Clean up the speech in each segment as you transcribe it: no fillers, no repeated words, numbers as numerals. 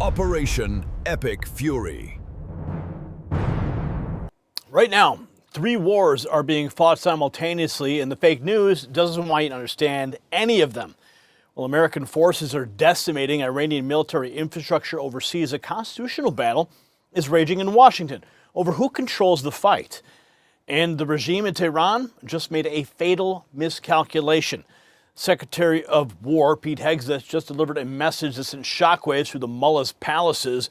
Operation Epic Fury. Right now, 3 wars are being fought simultaneously, and the fake news doesn't want you to understand any of them. While American forces are decimating Iranian military infrastructure overseas, a constitutional battle is raging in Washington over who controls the fight. And the regime in Tehran just made a fatal miscalculation. Secretary of War Pete Hegseth just delivered a message that sent shockwaves through the Mullahs' palaces.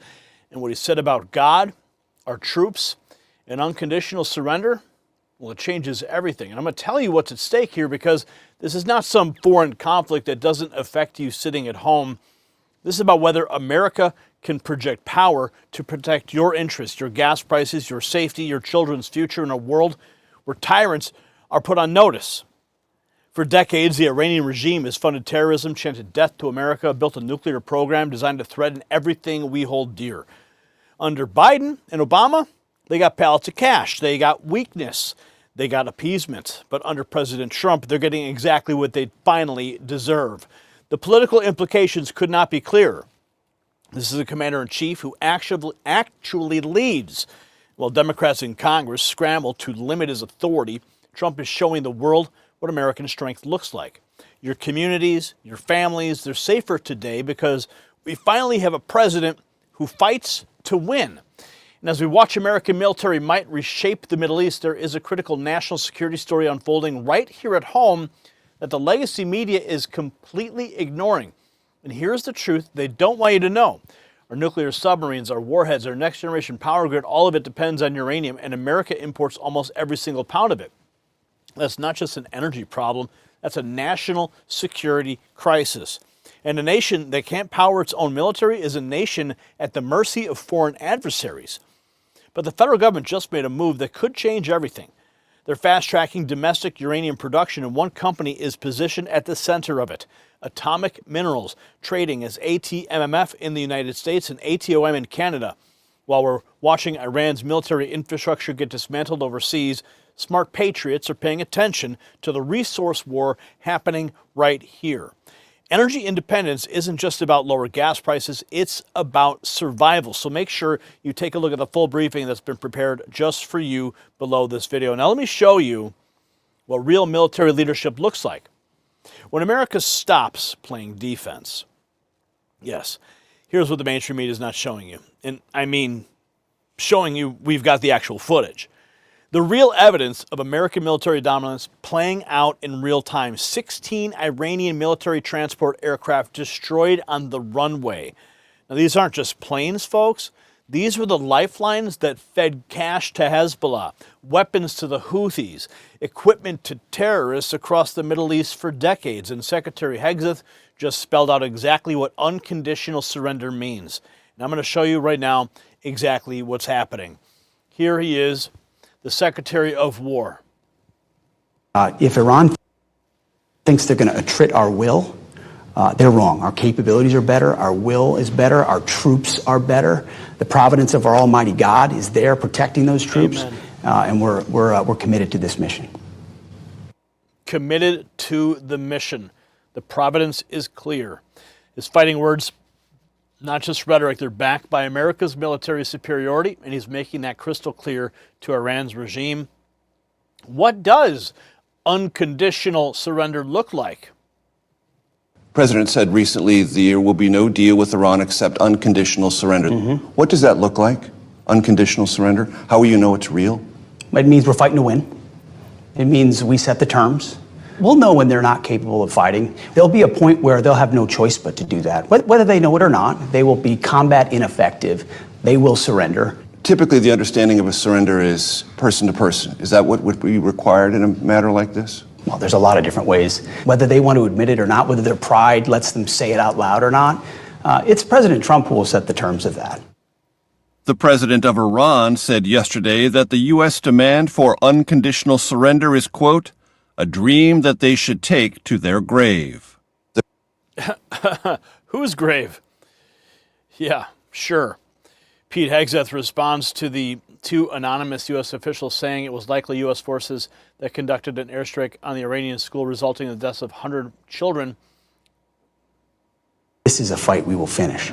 And what he said about God, our troops, and unconditional surrender, well, it changes everything. And I'm going to tell you what's at stake here, because this is not some foreign conflict that doesn't affect you sitting at home. This is about whether America can project power to protect your interests, your gas prices, your safety, your children's future in a world where tyrants are put on notice. For decades, the Iranian regime has funded terrorism, chanted death to America, built a nuclear program designed to threaten everything we hold dear. Under Biden and Obama, they got pallets of cash. They got weakness. They got appeasement. But under President Trump, they're getting exactly what they finally deserve. The political implications could not be clearer. This is a commander-in-chief who actually leads. While Democrats in Congress scramble to limit his authority, Trump is showing the world what American strength looks like. Your communities, your families, they're safer today because we finally have a president who fights to win. And as we watch American military might reshape the Middle East, there is a critical national security story unfolding right here at home that the legacy media is completely ignoring. And here's the truth they don't want you to know. Our nuclear submarines, our warheads, our next generation power grid, all of it depends on uranium, and America imports almost every single pound of it. That's not just an energy problem, that's a national security crisis. And a nation that can't power its own military is a nation at the mercy of foreign adversaries. But the federal government just made a move that could change everything. They're fast-tracking domestic uranium production, and one company is positioned at the center of it. Atomic Minerals, trading as ATMMF in the United States and ATOM in Canada. While we're watching Iran's military infrastructure get dismantled overseas, smart patriots are paying attention to the resource war happening right here. Energy independence isn't just about lower gas prices, it's about survival. So make sure you take a look at the full briefing that's been prepared just for you below this video. Now let me show you what real military leadership looks like. When America stops playing defense, yes, here's what the mainstream media is not showing you. And I mean, showing you we've got the actual footage. The real evidence of American military dominance playing out in real time. 16 Iranian military transport aircraft destroyed on the runway. Now, these aren't just planes, folks. These were the lifelines that fed cash to Hezbollah, weapons to the Houthis, equipment to terrorists across the Middle East for decades. And Secretary Hegseth just spelled out exactly what unconditional surrender means. And I'm going to show you right now exactly what's happening. Here he is, the Secretary of War. If Iran thinks they're going to attrit our will, they're wrong. Our capabilities are better. Our will is better. Our troops are better. The providence of our Almighty God is there protecting those troops. And we're committed to this mission. Committed to the mission. The providence is clear. His fighting words, not just rhetoric, they're backed by America's military superiority, and he's making that crystal clear to Iran's regime. What does unconditional surrender look like? The President said recently there will be no deal with Iran except unconditional surrender. What does that look like, unconditional surrender? How will you know it's real? It means we're fighting to win. It means we set the terms. We'll know when they're not capable of fighting. There'll be a point where they'll have no choice but to do that. Whether they know it or not, they will be combat ineffective. They will surrender. Typically, the understanding of a surrender is person to person. Is that what would be required in a matter like this? Well, there's a lot of different ways. Whether they want to admit it or not, whether their pride lets them say it out loud or not, it's President Trump who will set the terms of that. The president of Iran said yesterday that the U.S. demand for unconditional surrender is, quote, a dream that they should take to their grave. Whose grave? Yeah, sure. Pete Hegseth responds to the 2 anonymous U.S. officials saying it was likely U.S. forces that conducted an airstrike on the Iranian school, resulting in the deaths of 100 children. This is a fight we will finish.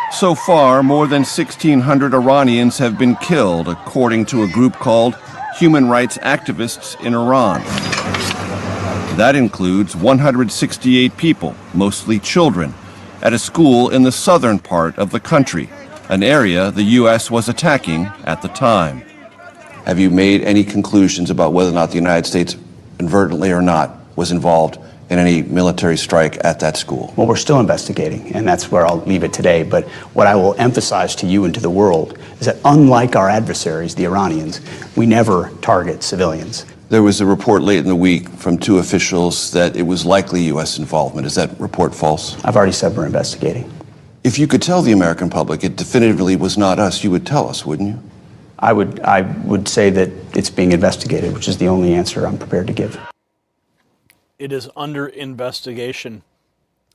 So far, more than 1,600 Iranians have been killed, according to a group called Human Rights Activists in Iran. That includes 168 people, mostly children, at a school in the southern part of the country, an area the U.S. was attacking at the time. Have you made any conclusions about whether or not the United States, inadvertently or not, was involved in any military strike at that school? Well, we're still investigating, and that's where I'll leave it today. But what I will emphasize to you and to the world is that unlike our adversaries, the Iranians, we never target civilians. There was a report late in the week from two officials that it was likely U.S. involvement. Is that report false? I've already said we're investigating. If you could tell the American public it definitively was not us, you would tell us, wouldn't you? I would say that it's being investigated, which is the only answer I'm prepared to give. It is under investigation.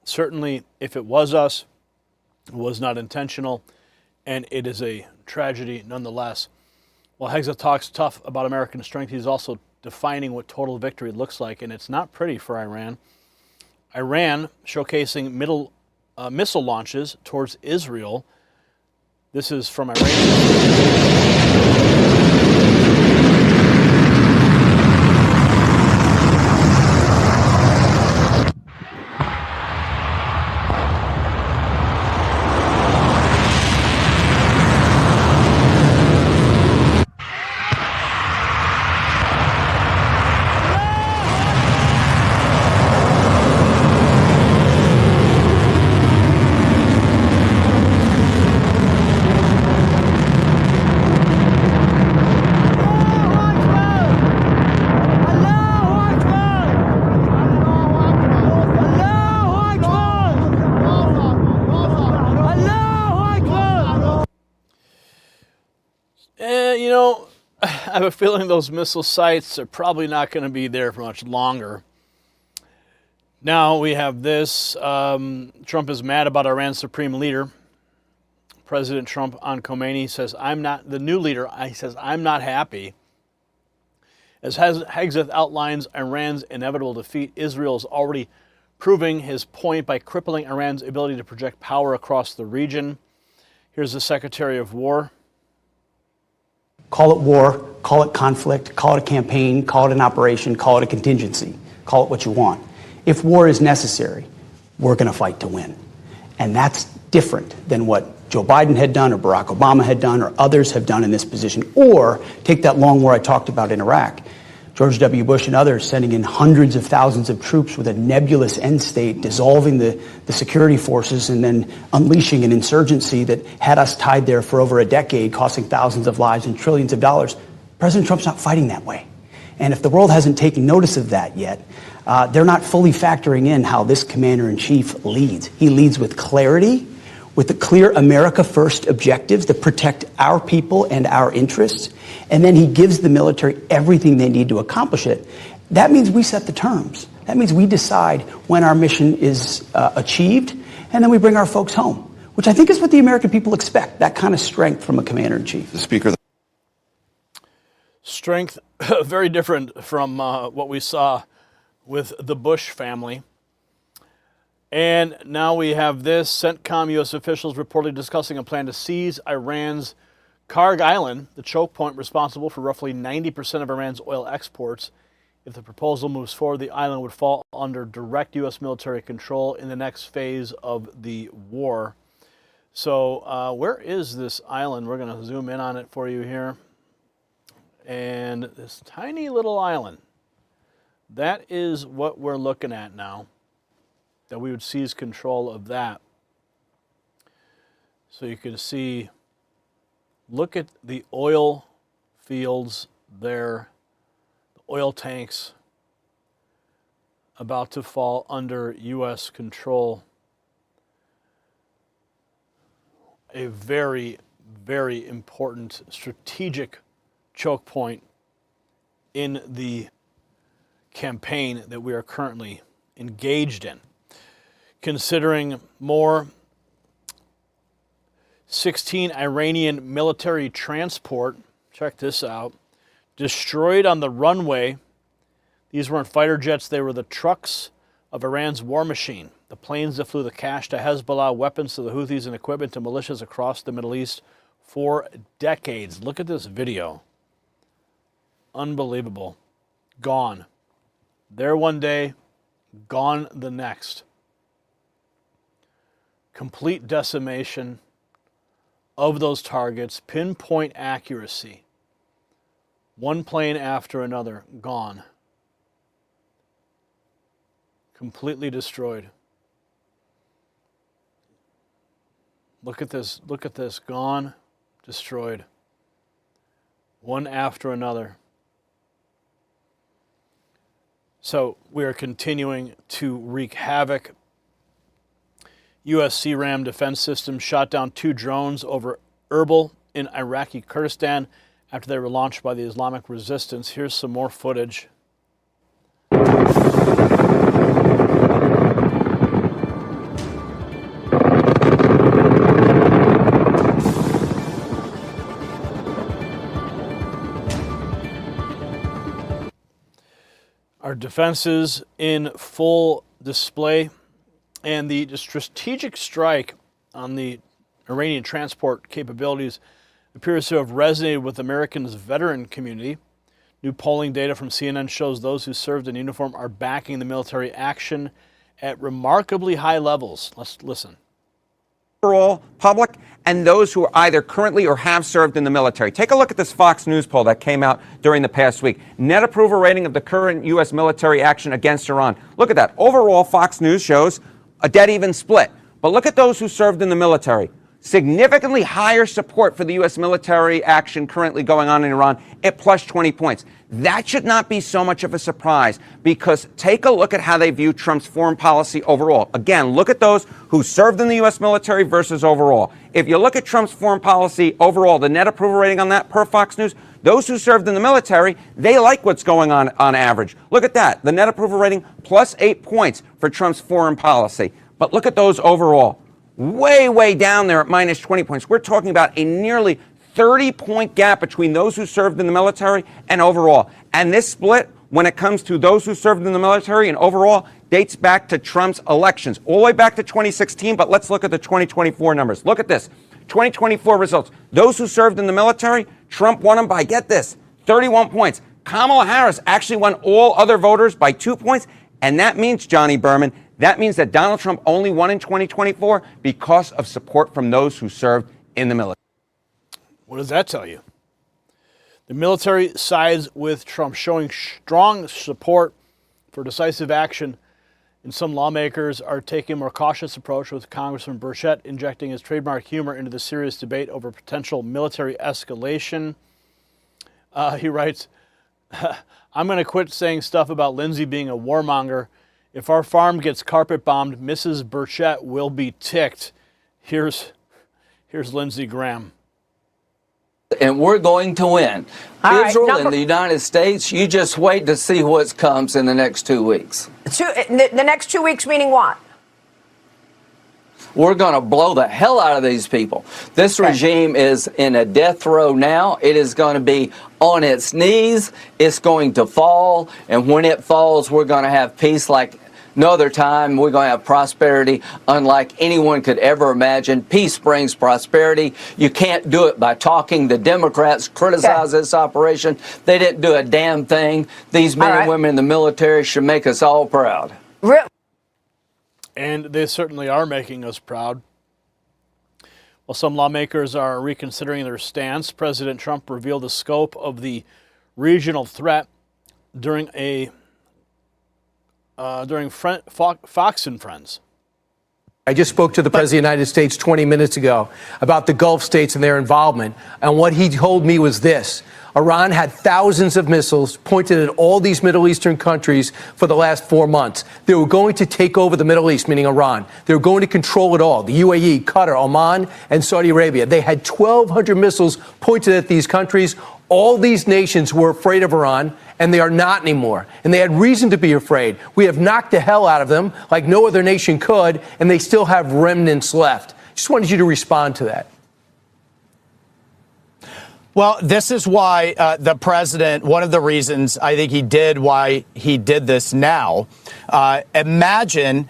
Certainly, if it was us, it was not intentional, and it is a tragedy nonetheless. While Hegseth talks tough about American strength, he's also defining what total victory looks like, and it's not pretty for Iran. Iran showcasing missile launches towards Israel. This is from Iran. I have a feeling those missile sites are probably not going to be there for much longer. Now we have this. Trump is mad about Iran's supreme leader. President Trump on Khomeini says, I'm not the new leader. He says, I'm not happy. As Hegseth outlines Iran's inevitable defeat, Israel is already proving his point by crippling Iran's ability to project power across the region. Here's the Secretary of War. Call it war, call it conflict, call it a campaign, call it an operation, call it a contingency, call it what you want. If war is necessary, we're going to fight to win. And that's different than what Joe Biden had done or Barack Obama had done or others have done in this position. Or take that long war I talked about in Iraq. George W. Bush and others sending in hundreds of thousands of troops with a nebulous end state, dissolving the security forces and then unleashing an insurgency that had us tied there for over a decade, costing thousands of lives and trillions of dollars. President Trump's not fighting that way. And if the world hasn't taken notice of that yet, they're not fully factoring in how this commander-in-chief leads. He leads with clarity, with the clear America First objectives that protect our people and our interests, and then he gives the military everything they need to accomplish it. That means we set the terms. That means we decide when our mission is achieved, and then we bring our folks home, which I think is what the American people expect, that kind of strength from a commander-in-chief. The Speaker. Strength, very different from what we saw with the Bush family. And now we have this. CENTCOM U.S. officials reportedly discussing a plan to seize Iran's Karg Island, the choke point responsible for roughly 90% of Iran's oil exports. If the proposal moves forward, the island would fall under direct U.S. military control in the next phase of the war. So where is this island? We're going to zoom in on it for you here. And this tiny little island, that is what we're looking at now, that we would seize control of that. So you can see, look at the oil fields there, the oil tanks about to fall under U.S. control. A very, very important strategic choke point in the campaign that we are currently engaged in. Considering more, 16 Iranian military transport, check this out, destroyed on the runway. These weren't fighter jets, they were the trucks of Iran's war machine. The planes that flew the cash to Hezbollah, weapons to the Houthis, and equipment to militias across the Middle East for decades. Look at this video. Unbelievable. Gone. There one day, gone the next. Complete decimation of those targets, pinpoint accuracy. One plane after another, gone. Completely destroyed. Look at this, gone, destroyed. One after another. So we are continuing to wreak havoc. U.S. CRAM defense system shot down 2 drones over Erbil in Iraqi Kurdistan after they were launched by the Islamic Resistance. Here's some more footage. Our defenses in full display, and the strategic strike on the Iranian transport capabilities appears to have resonated with Americans' veteran community. New polling data from CNN shows those who served in uniform are backing the military action at remarkably high levels. Let's listen. Overall public and those who are either currently or have served in the military. Take a look at this Fox News poll that came out during the past week. Net approval rating of the current U.S. military action against Iran. Look at that. Overall, Fox News shows a dead even split. But look at those who served in the military. Significantly higher support for the U.S. military action currently going on in Iran at plus 20 points. That should not be so much of a surprise, because take a look at how they view Trump's foreign policy overall. Again, look at those who served in the U.S. military versus overall. If you look at Trump's foreign policy overall, the net approval rating on that per Fox News, those who served in the military, they like what's going on average. Look at that. The net approval rating plus 8 points for Trump's foreign policy. But look at those overall. Way, way down there at minus 20 points. We're talking about a nearly 30-point gap between those who served in the military and overall. And this split, when it comes to those who served in the military and overall, dates back to Trump's elections, all the way back to 2016. But let's look at the 2024 numbers. Look at this. 2024 results. Those who served in the military, Trump won them by, get this, 31 points. Kamala Harris actually won all other voters by 2 points. And that means, Johnny Berman, that means that Donald Trump only won in 2024 because of support from those who served in the military. What does that tell you? The military sides with Trump, showing strong support for decisive action, and some lawmakers are taking a more cautious approach, with Congressman Burchett injecting his trademark humor into the serious debate over potential military escalation. He writes, I'm going to quit saying stuff about Lindsey being a warmonger. If our farm gets carpet bombed, Mrs. Burchett will be ticked. Here's Lindsey Graham. And we're going to win. All Israel right, and the United States, you just wait to see what comes in the next 2 weeks. The next 2 weeks meaning what? We're going to blow the hell out of these people. This regime is in a death row now. It is going to be on its knees. It's going to fall. And when it falls, we're going to have peace like no other time. We're going to have prosperity unlike anyone could ever imagine. Peace brings prosperity. You can't do it by talking. The Democrats criticize this operation. They didn't do a damn thing. These men and women in the military should make us all proud. And they certainly are making us proud. While some lawmakers are reconsidering their stance, President Trump revealed the scope of the regional threat during Fox and Friends. I just spoke to the President of the United States 20 minutes ago about the Gulf states and their involvement. And what he told me was this. Iran had thousands of missiles pointed at all these Middle Eastern countries for the last 4 months. They were going to take over the Middle East, meaning Iran. They were going to control it all. The UAE, Qatar, Oman, and Saudi Arabia. They had 1,200 missiles pointed at these countries. All these nations were afraid of Iran, and they are not anymore. And they had reason to be afraid. We have knocked the hell out of them like no other nation could, and they still have remnants left. Just wanted you to respond to that. Well, this is why the president, one of the reasons I think why he did this now. Imagine,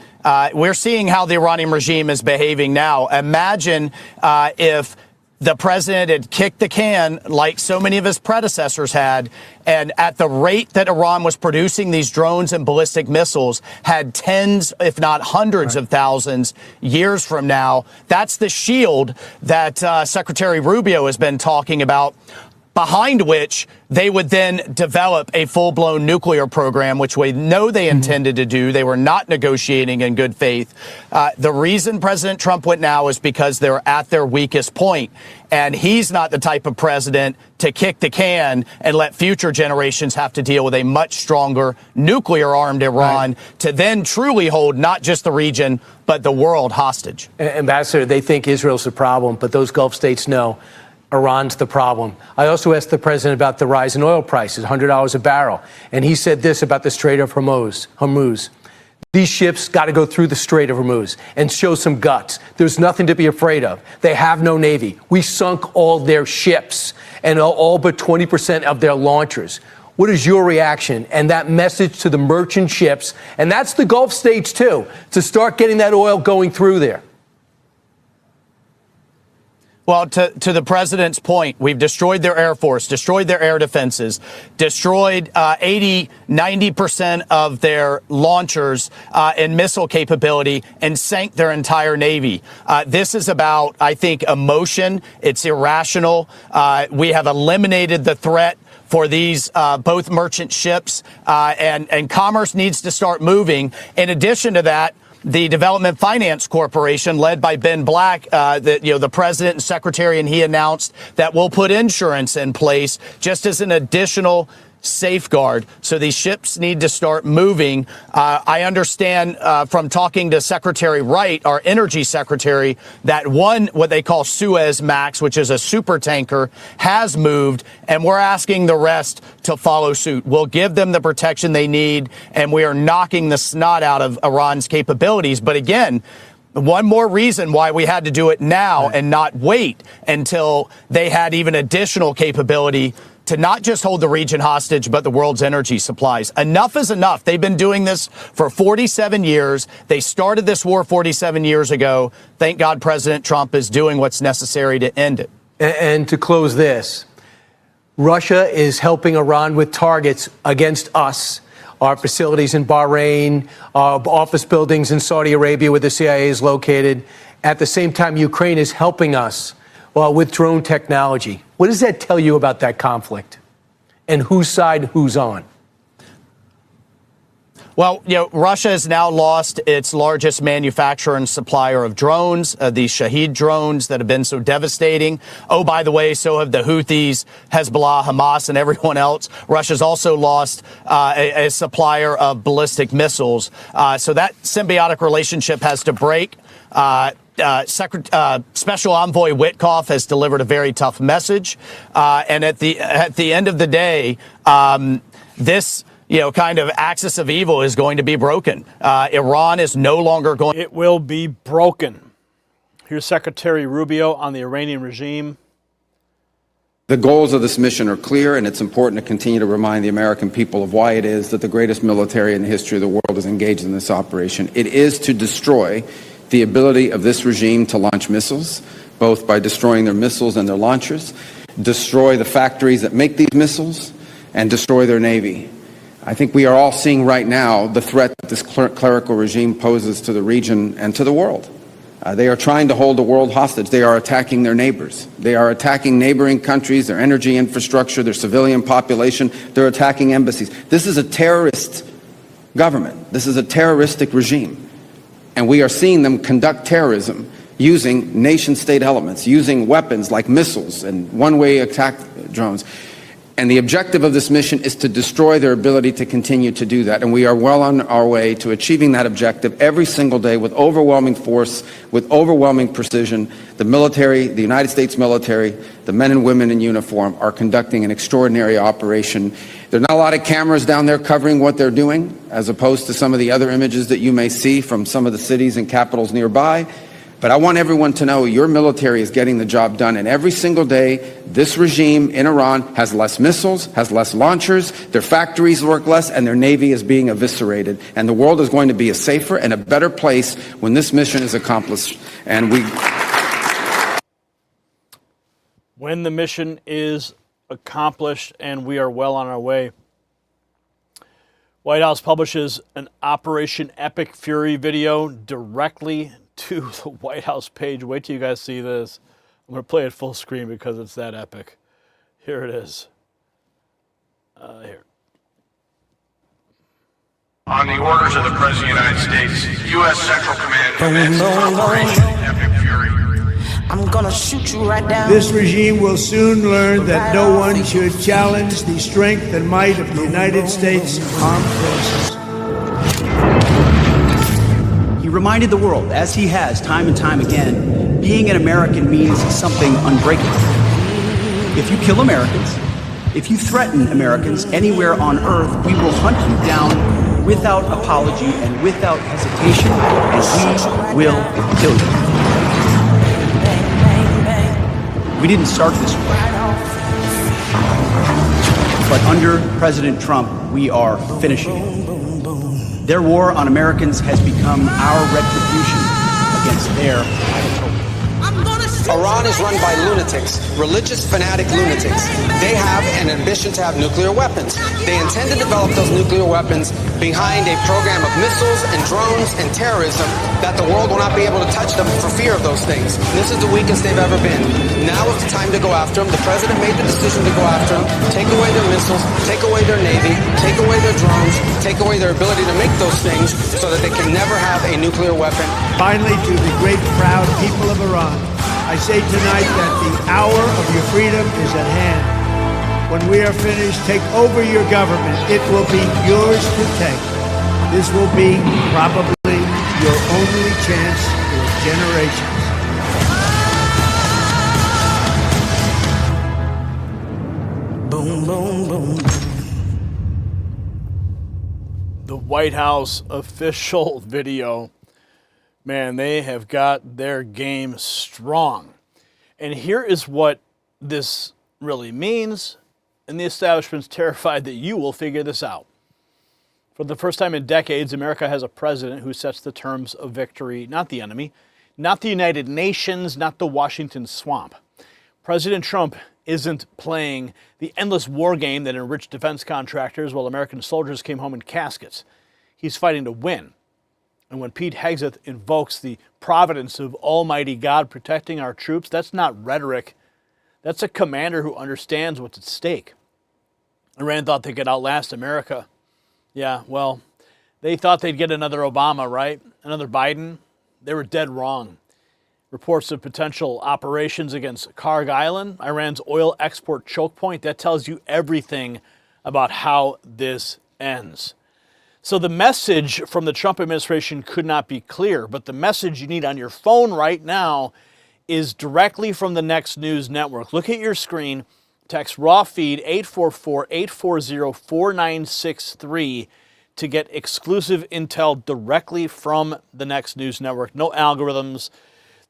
we're seeing how the Iranian regime is behaving now. Imagine if the president had kicked the can like so many of his predecessors had, and at the rate that Iran was producing these drones and ballistic missiles, had tens, if not hundreds of thousands years from now. That's the shield that Secretary Rubio has been talking about, behind which they would then develop a full-blown nuclear program, which we know they intended to do. They were not negotiating in good faith. The reason President Trump went now is because they're at their weakest point. And he's not the type of president to kick the can and let future generations have to deal with a much stronger nuclear-armed Iran to then truly hold not just the region, but the world hostage. Ambassador, they think Israel's the problem, but those Gulf states know Iran's the problem. I also asked the president about the rise in oil prices, $100 a barrel. And he said this about the Strait of Hormuz. These ships got to go through the Strait of Hormuz and show some guts. There's nothing to be afraid of. They have no navy. We sunk all their ships and all but 20% of their launchers. What is your reaction and that message to the merchant ships, and that's the Gulf states too, to start getting that oil going through there? Well, to the president's point, we've destroyed their air force, destroyed their air defenses, destroyed 80-90% of their launchers and missile capability, and sank their entire Navy. This is about, I think, emotion. It's irrational. We have eliminated the threat for these both merchant ships, and commerce needs to start moving. In addition to that, the Development Finance Corporation, led by Ben Black, the president and secretary, and he announced that we'll put insurance in place just as an additional safeguard. So these ships need to start moving. I understand from talking to Secretary Wright, our energy secretary, that what they call Suez Max, which is a super tanker, has moved, and we're asking the rest to follow suit. We'll give them the protection they need, and we are knocking the snot out of Iran's capabilities. But again, one more reason why we had to do it now and not wait until they had even additional capability to not just hold the region hostage, but the world's energy supplies. Enough is enough. They've been doing this for 47 years. They started this war 47 years ago. Thank God President Trump is doing what's necessary to end it. And to close this, Russia is helping Iran with targets against us. Our facilities in Bahrain, office buildings in Saudi Arabia where the CIA is located. At the same time, Ukraine is helping us with drone technology. What does that tell you about that conflict and whose side who's on? Well, Russia has now lost its largest manufacturer and supplier of drones, these Shahed drones that have been so devastating. Oh, by the way, so have the Houthis, Hezbollah, Hamas, and everyone else. Russia's also lost a supplier of ballistic missiles. So that symbiotic relationship has to break. Special Envoy Witkoff has delivered a very tough message. And at the end of the day, this kind of axis of evil is going to be broken. Iran is no longer going. It will be broken. Here's Secretary Rubio on the Iranian regime. The goals of this mission are clear, and it's important to continue to remind the American people of why it is that the greatest military in the history of the world is engaged in this operation. It is to destroy the ability of this regime to launch missiles, both by destroying their missiles and their launchers, destroy the factories that make these missiles, and destroy their navy. I think we are all seeing right now the threat that this clerical regime poses to the region and to the world. They are trying to hold the world hostage. They are attacking their neighbors. They are attacking neighboring countries, their energy infrastructure, their civilian population. They're attacking embassies. This is a terrorist government. This is a terroristic regime. And we are seeing them conduct terrorism using nation-state elements, using weapons like missiles and one-way attack drones. And the objective of this mission is to destroy their ability to continue to do that. And we are well on our way to achieving that objective every single day with overwhelming force, with overwhelming precision. The military, the United States military, the men and women in uniform are conducting an extraordinary operation. There are not a lot of cameras down there covering what they're doing, as opposed to some of the other images that you may see from some of the cities and capitals nearby. But I want everyone to know your military is getting the job done. And every single day, this regime in Iran has less missiles, has less launchers, their factories work less, and their navy is being eviscerated. And the world is going to be a safer and a better place when this mission is accomplished. And when the mission is accomplished, and we are well on our way. White House publishes an Operation Epic Fury video directly to the White House page. Wait till you guys see this. I'm going to play it full screen because it's that epic. Here it is. Here. On the orders of the President of the United States, U.S. Central Command commences Operation Epic Fury. I'm gonna shoot you right down. This regime will soon learn that no one should challenge the strength and might of the United States Armed Forces. He reminded the world, as he has time and time again, being an American means something unbreakable. If you kill Americans, if you threaten Americans anywhere on earth, we will hunt you down without apology and without hesitation, and we will kill you. We didn't start this war, but under President Trump, we are finishing it. Their war on Americans has become our retribution against their Ayatollah. Iran is run by lunatics, religious fanatic lunatics. They have an ambition to have nuclear weapons. They intend to develop those nuclear weapons behind a program of missiles and drones and terrorism that the world will not be able to touch them for fear of those things. This is the weakest they've ever been. Now is the time to go after them. The president made the decision to go after them, take away their missiles, take away their navy, take away their drones, take away their ability to make those things so that they can never have a nuclear weapon. Finally, to the great proud people of Iran, I say tonight that the hour of your freedom is at hand. When we are finished, take over your government. It will be yours to take. This will be probably your only chance for generations. Boom, boom, boom. The White House official video. Man, they have got their game strong. And here is what this really means, and the establishment's terrified that you will figure this out. For the first time in decades, America has a president who sets the terms of victory, not the enemy, not the United Nations, not the Washington swamp. President Trump isn't playing the endless war game that enriched defense contractors while American soldiers came home in caskets. He's fighting to win. And when Pete Hegseth invokes the providence of Almighty God protecting our troops, that's not rhetoric. That's a commander who understands what's at stake. Iran thought they could outlast America. Yeah, well, they thought they'd get another Obama, right? Another Biden. They were dead wrong. Reports of potential operations against Karg Island, Iran's oil export choke point, that tells you everything about how this ends. So the message from the Trump administration could not be clear, but the message you need on your phone right now is directly from the Next News Network. Look at your screen, text raw feed 844-840-4963 to get exclusive intel directly from the Next News Network. No algorithms.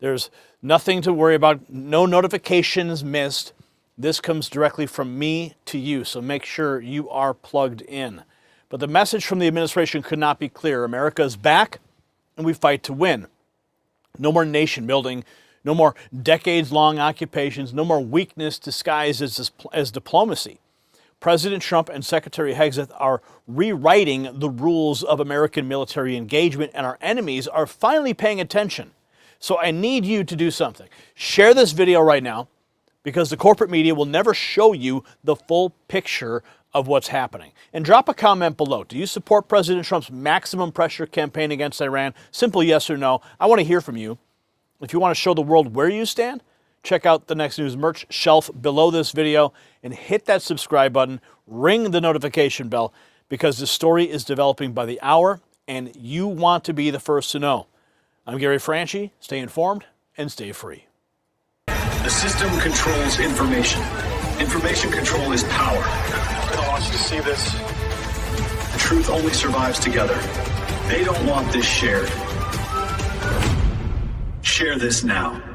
There's nothing to worry about. No notifications missed. This comes directly from me to you, so make sure you are plugged in. But the message from the administration could not be clearer. America is back, and we fight to win. No more nation building, no more decades-long occupations, no more weakness disguised as diplomacy. President Trump and Secretary Hegseth are rewriting the rules of American military engagement, and our enemies are finally paying attention. So I need you to do something. Share this video right now, because the corporate media will never show you the full picture of what's happening. And drop a comment below. Do you support President Trump's maximum pressure campaign against Iran? Simple yes or no. I want to hear from you. If you want to show the world where you stand, check out the Next News merch shelf below this video and hit that subscribe button, ring the notification bell, because the story is developing by the hour and you want to be the first to know. I'm Gary Franchi. Stay informed and stay free. The system controls information. Information control is power. I want you to see this. The truth only survives together. They don't want this shared. Share this now.